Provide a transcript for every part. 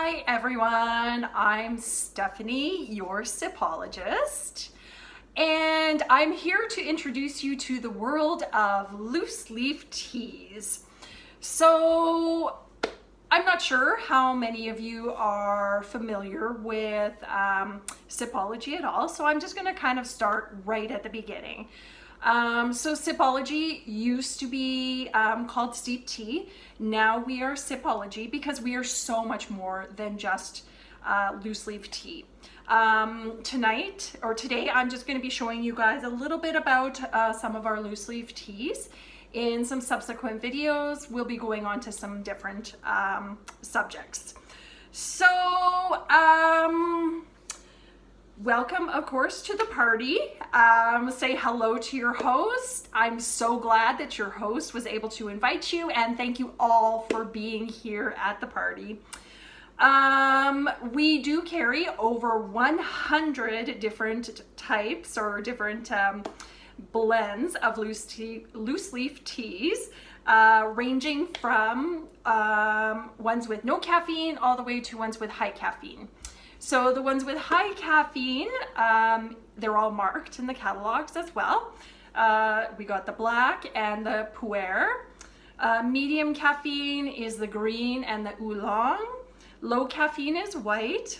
Hi everyone, I'm Stephanie, your Sipologist, and I'm here to introduce you to the world of loose leaf teas. So I'm not sure how many of you are familiar with Sipology at all, so I'm just going to kind of start right at the beginning. So Sipology used to be called steep tea. Now we are Sipology because we are so much more than just loose leaf tea. Today, I'm just going to be showing you guys a little bit about some of our loose leaf teas. In some subsequent videos, we'll be going on to some different subjects. So, welcome, of course, to the party. Say hello to your host. I'm so glad that your host was able to invite you, and thank you all for being here at the party. We do carry over 100 different types or different blends of loose leaf teas, ranging from ones with no caffeine all the way to ones with high caffeine. So the ones with high caffeine, they're all marked in the catalogs as well. We got the black and the pu'er. Medium caffeine is the green and the oolong. Low caffeine is white.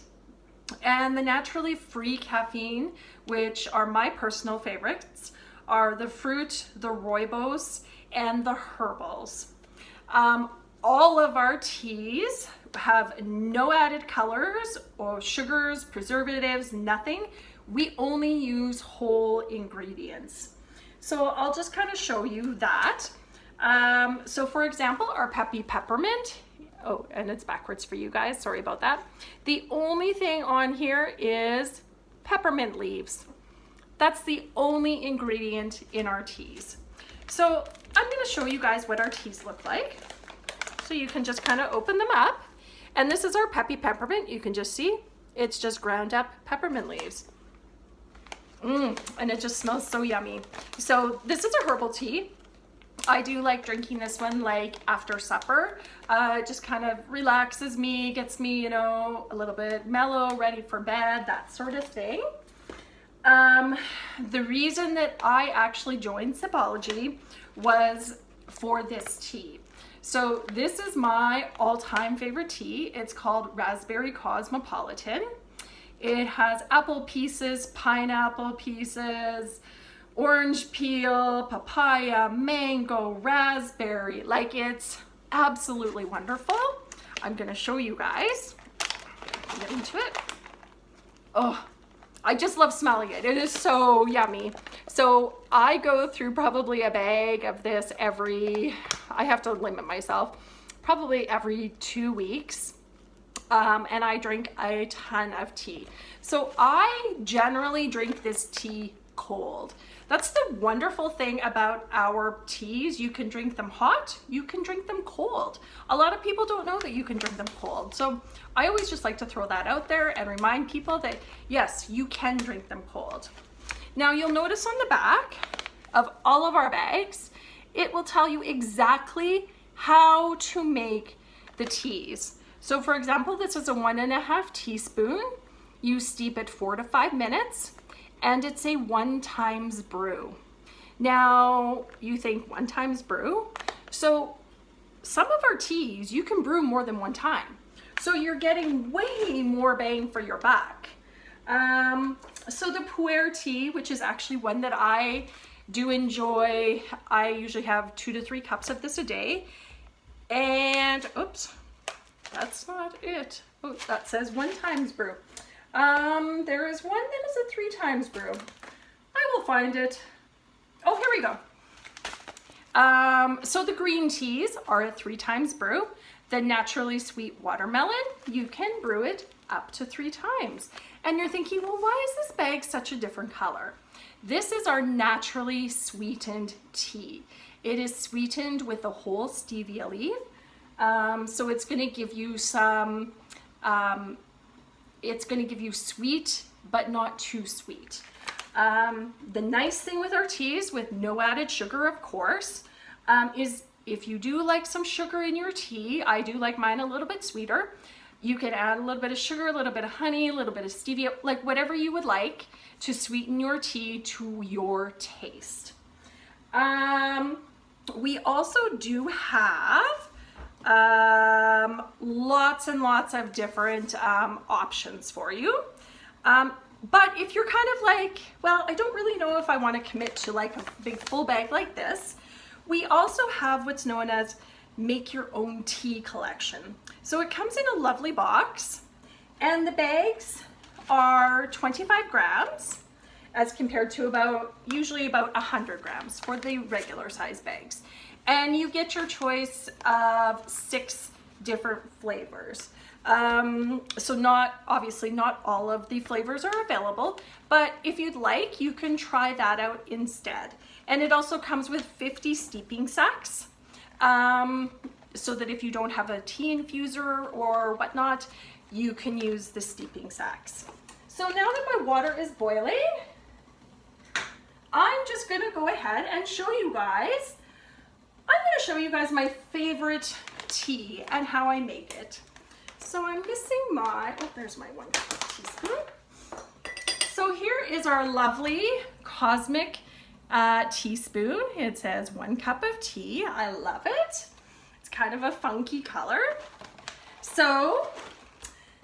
And the naturally free caffeine, which are my personal favorites, are the fruit, the rooibos, and the herbals. All of our teas have no added colors or sugars, preservatives, nothing. We only use whole ingredients. So I'll just kind of show you that. So for example, our peppy peppermint, oh, and it's backwards for you guys, sorry about that. The only thing on here is peppermint leaves. That's the only ingredient in our teas. So I'm gonna show you guys what our teas look like. So you can just kind of open them up. And this is our peppy peppermint. You can just see, it's just ground up peppermint leaves. And it just smells so yummy. So this is a herbal tea. I do like drinking this one like after supper. It just kind of relaxes me, gets me, you know, a little bit mellow, ready for bed, that sort of thing. The reason that I actually joined Sipology was for this tea. So this is my all-time favorite tea. It's called Raspberry Cosmopolitan. It has apple pieces, pineapple pieces, orange peel, papaya, mango, raspberry. Like, it's absolutely wonderful. I'm gonna show you guys. Get into it. Oh, I just love smelling it. It is so yummy. So I go through probably a bag of this I have to limit myself, probably every 2 weeks. And I drink a ton of tea. So I generally drink this tea cold. That's the wonderful thing about our teas. You can drink them hot, you can drink them cold. A lot of people don't know that you can drink them cold. So I always just like to throw that out there and remind people that yes, you can drink them cold. Now you'll notice on the back of all of our bags, it will tell you exactly how to make the teas. So for example, this is a 1.5 teaspoon. You steep it 4 to 5 minutes. And it's a 1 times brew. Now, you think 1 times brew? So some of our teas, you can brew more than 1 time. So you're getting way more bang for your buck. So the pu'er tea, which is actually one that I do enjoy, I usually have 2 to 3 cups of this a day. And, oops, that's not it. Oh, that says 1 times brew. There is one that is a 3 times brew. I will find it. Oh, here we go. So the green teas are a 3 times brew. The naturally sweet watermelon, you can brew it up to 3 times. And you're thinking, well, why is this bag such a different color? This is our naturally sweetened tea. It is sweetened with a whole stevia leaf. So it's gonna give you some, it's going to give you sweet, but not too sweet. The nice thing with our teas, with no added sugar, of course, is if you do like some sugar in your tea, I do like mine a little bit sweeter, You can add a little bit of sugar, a little bit of honey, a little bit of stevia, like whatever you would like to sweeten your tea to your taste. We also do have lots and lots of different options for you. But if you're kind of like, well, I don't really know if I want to commit to like a big full bag like this, we also have what's known as make your own tea collection. So it comes in a lovely box, and the bags are 25 grams as compared to usually about 100 grams for the regular size bags. And you get your choice of 6 different flavors. So obviously not all of the flavors are available, but if you'd like, you can try that out instead. And it also comes with 50 steeping sacks, so that if you don't have a tea infuser or whatnot, you can use the steeping sacks. So now that my water is boiling, I'm just gonna go ahead and show you guys, my favorite tea and how I make it. So I'm missing there's my 1 teaspoon. So here is our lovely cosmic teaspoon. It says 1 cup of tea. I love it. It's kind of a funky color. So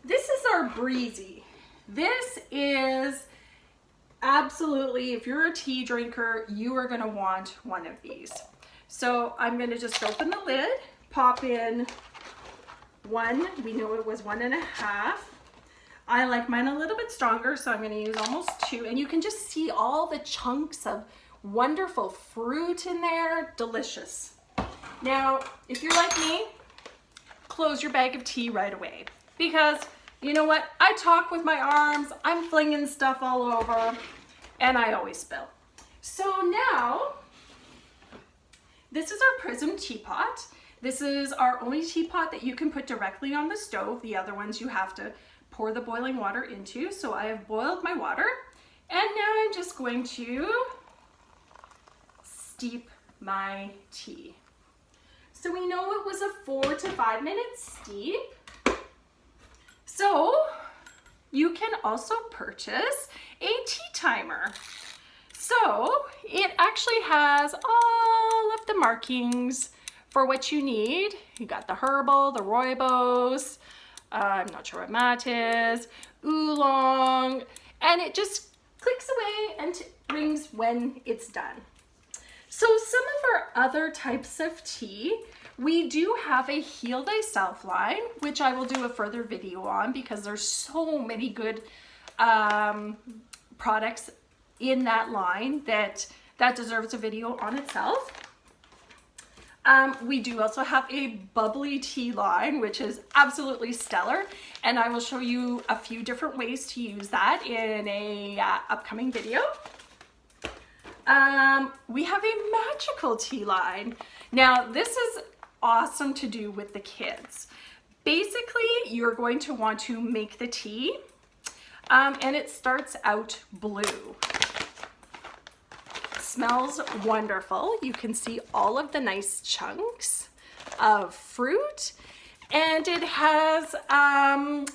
this is our breezy. This is absolutely, if you're a tea drinker, you are gonna want one of these. So I'm gonna just open the lid, pop in 1, we know it was 1.5. I like mine a little bit stronger, so I'm gonna use almost 2, and you can just see all the chunks of wonderful fruit in there, delicious. Now, if you're like me, close your bag of tea right away, because you know what? I talk with my arms, I'm flinging stuff all over, and I always spill. So now, this is our Prism teapot. This is our only teapot that you can put directly on the stove. The other ones you have to pour the boiling water into. So I have boiled my water, and now I'm just going to steep my tea. So we know it was a 4 to 5 minute steep. So you can also purchase a tea timer. So it actually has all of the markings for what you need. You got the herbal, the rooibos, I'm not sure what mat is, oolong, and it just clicks away and rings when it's done. So some of our other types of tea, we do have a Heal Thyself line, which I will do a further video on because there's so many good products in that line that deserves a video on itself. We do also have a bubbly tea line, which is absolutely stellar, and I will show you a few different ways to use that in a upcoming video. We have a magical tea line. Now, this is awesome to do with the kids. Basically, you're going to want to make the tea, and it starts out blue. Smells wonderful. You can see all of the nice chunks of fruit, and it has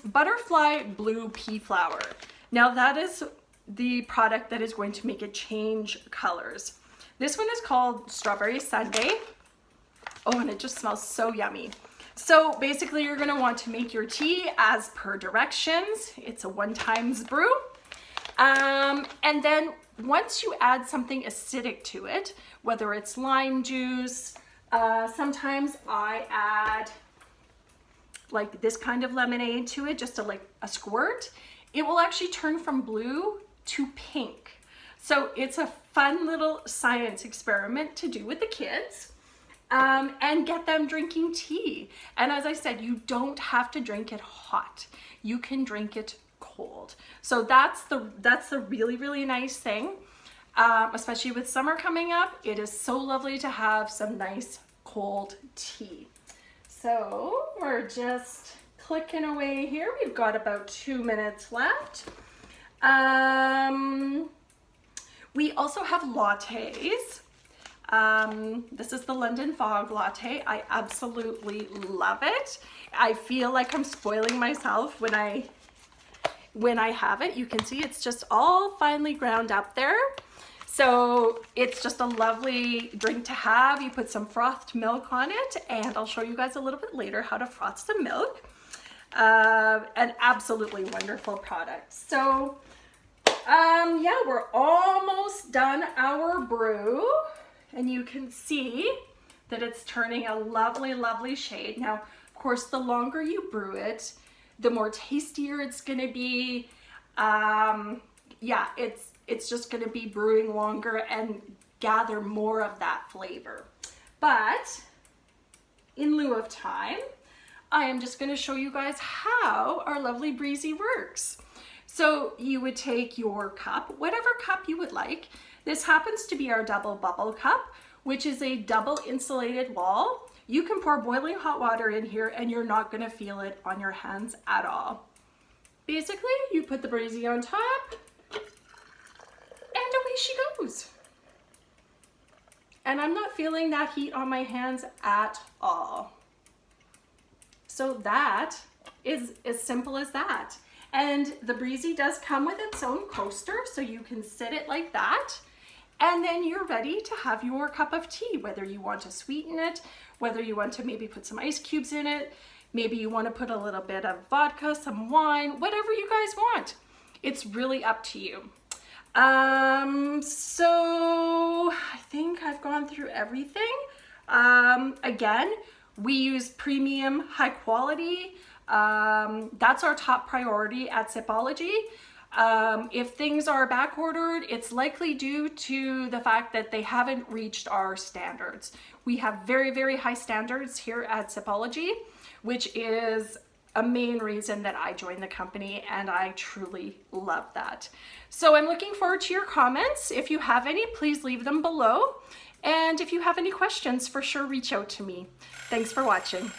butterfly blue pea flower. Now that is the product that is going to make it change colors. This one is called Strawberry Sundae. Oh, and it just smells so yummy. So basically you're gonna want to make your tea as per directions. It's a 1-time brew. And then once you add something acidic to it, whether it's lime juice, sometimes I add like this kind of lemonade to it, just like a squirt, it will actually turn from blue to pink. So it's a fun little science experiment to do with the kids, and get them drinking tea. And as I said, you don't have to drink it hot. You can drink it cold. So that's the really, really nice thing, especially with summer coming up. It is so lovely to have some nice cold tea. So we're just clicking away here. We've got about 2 minutes left. We also have lattes. This is the London Fog Latte. I absolutely love it. I feel like I'm spoiling myself when I have it. You can see it's just all finely ground up there. So it's just a lovely drink to have. You put some frothed milk on it, and I'll show you guys a little bit later how to froth some milk. An absolutely wonderful product. So yeah, we're almost done our brew, and you can see that it's turning a lovely, lovely shade. Now, of course, the longer you brew it, the more tastier it's gonna be. Yeah, it's just gonna be brewing longer and gather more of that flavor. But in lieu of time, I am just gonna show you guys how our lovely breezy works. So you would take your cup, whatever cup you would like. This happens to be our double bubble cup, which is a double insulated wall. You can pour boiling hot water in here and you're not gonna feel it on your hands at all. Basically, you put the breezy on top, and away she goes. And I'm not feeling that heat on my hands at all. So that is as simple as that. And the breezy does come with its own coaster, so you can sit it like that. And then you're ready to have your cup of tea, whether you want to sweeten it, whether you want to maybe put some ice cubes in it, maybe you want to put a little bit of vodka, some wine, whatever you guys want. It's really up to you. So I think I've gone through everything. Again, we use premium, high quality. That's our top priority at Sipology. If things are back ordered, it's likely due to the fact that they haven't reached our standards. We have very, very high standards here at Sipology, which is a main reason that I joined the company, and I truly love that. So I'm looking forward to your comments. If you have any, please leave them below. And if you have any questions, for sure reach out to me. Thanks for watching.